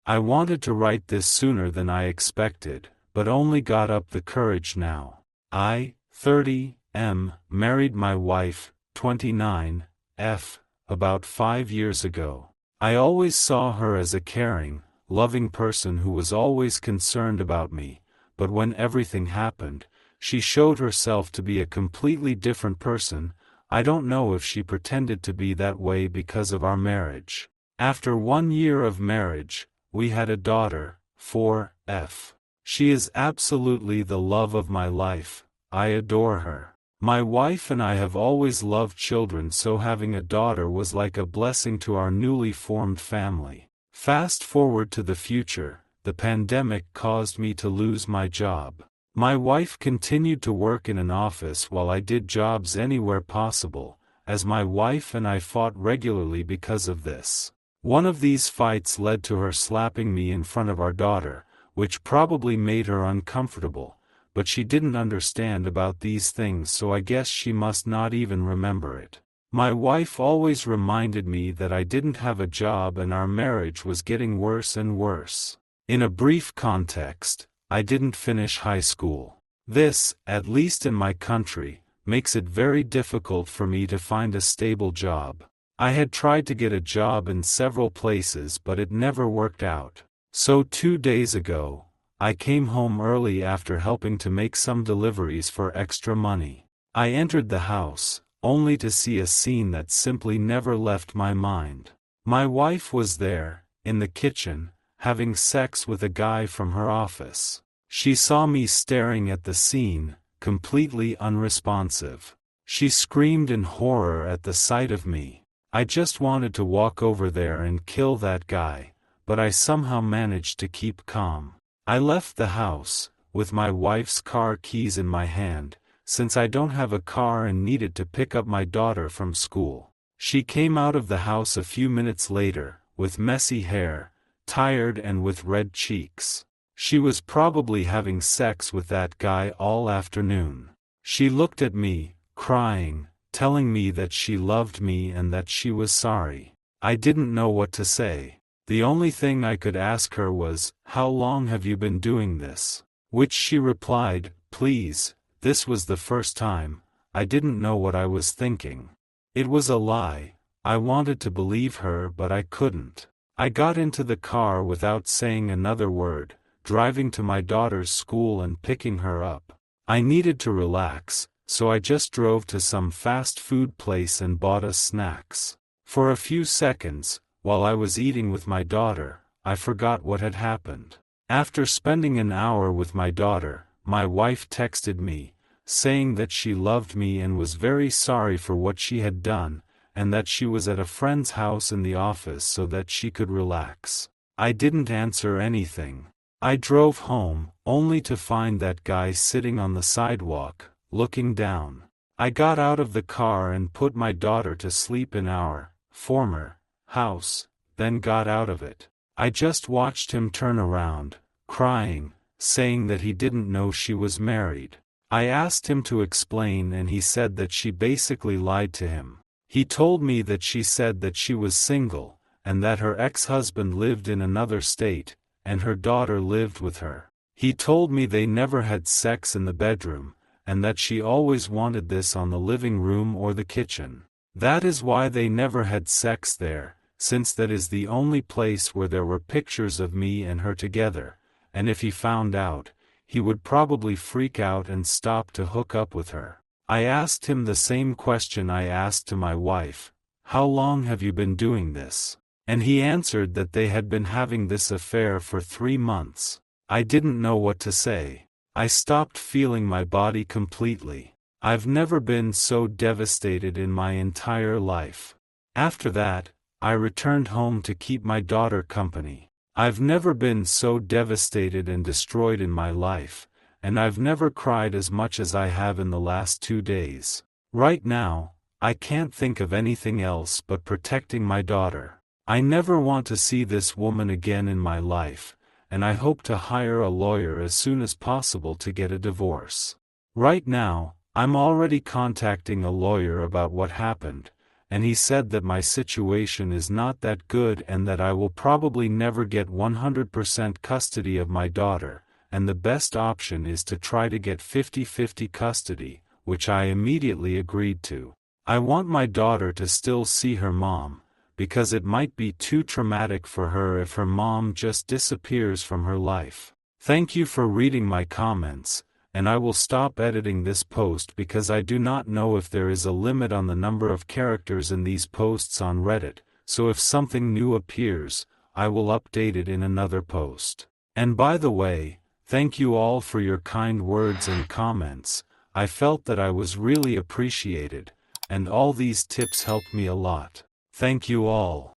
I wanted to write this sooner than I expected, but only got up the courage now. I, 30, married my wife, 29, about 5 years ago. I always saw her as a caring, loving person who was always concerned about me, but when everything happened, she showed herself to be a completely different person. I don't know if she pretended to be that way because of our marriage. After 1 year of marriage, we had a daughter, 4F. She is absolutely the love of my life. I adore her. My wife and I have always loved children, so having a daughter was like a blessing to our newly formed family. Fast forward to the future, the pandemic caused me to lose my job. My wife continued to work in an office while I did jobs anywhere possible, as my wife and I fought regularly because of this. One of these fights led to her slapping me in front of our daughter, which probably made her uncomfortable, but she didn't understand about these things, so I guess she must not even remember it. My wife always reminded me that I didn't have a job and our marriage was getting worse and worse. In a brief context, I didn't finish high school. This, at least in my country, makes it very difficult for me to find a stable job. I had tried to get a job in several places, but it never worked out. So 2 days ago, I came home early after helping to make some deliveries for extra money. I entered the house, only to see a scene that simply never left my mind. My wife was there, in the kitchen, having sex with a guy from her office. She saw me staring at the scene, completely unresponsive. She screamed in horror at the sight of me. I just wanted to walk over there and kill that guy, but I somehow managed to keep calm. I left the house, with my wife's car keys in my hand, since I don't have a car and needed to pick up my daughter from school. She came out of the house a few minutes later, with messy hair, tired and with red cheeks. She was probably having sex with that guy all afternoon. She looked at me, crying, telling me that she loved me and that she was sorry. I didn't know what to say. The only thing I could ask her was, "How long have you been doing this?" Which she replied, "Please, this was the first time." I didn't know what I was thinking. It was a lie. I wanted to believe her, but I couldn't. I got into the car without saying another word, driving to my daughter's school and picking her up. I needed to relax, so I just drove to some fast food place and bought us snacks. For a few seconds, while I was eating with my daughter, I forgot what had happened. After spending an hour with my daughter, my wife texted me, saying that she loved me and was very sorry for what she had done, and that she was at a friend's house in the office so that she could relax. I didn't answer anything. I drove home, only to find that guy sitting on the sidewalk, looking down. I got out of the car and put my daughter to sleep in our former house, then got out of it. I just watched him turn around, crying, saying that he didn't know she was married. I asked him to explain and he said that she basically lied to him. He told me that she said that she was single, and that her ex-husband lived in another state, and her daughter lived with her. He told me they never had sex in the bedroom, and that she always wanted this on the living room or the kitchen. That is why they never had sex there, since that is the only place where there were pictures of me and her together, and if he found out, he would probably freak out and stop to hook up with her. I asked him the same question I asked to my wife, "How long have you been doing this?" And he answered that they had been having this affair for 3 months. I didn't know what to say. I stopped feeling my body completely. I've never been so devastated in my entire life. After that, I returned home to keep my daughter company. I've never been so devastated and destroyed in my life, and I've never cried as much as I have in the last 2 days. Right now, I can't think of anything else but protecting my daughter. I never want to see this woman again in my life, and I hope to hire a lawyer as soon as possible to get a divorce. Right now, I'm already contacting a lawyer about what happened, and he said that my situation is not that good and that I will probably never get 100% custody of my daughter, and the best option is to try to get 50-50 custody, which I immediately agreed to. I want my daughter to still see her mom, because it might be too traumatic for her if her mom just disappears from her life. Thank you for reading my comments, and I will stop editing this post because I do not know if there is a limit on the number of characters in these posts on Reddit, so if something new appears, I will update it in another post. And by the way, thank you all for your kind words and comments. I felt that I was really appreciated, and all these tips helped me a lot. Thank you all.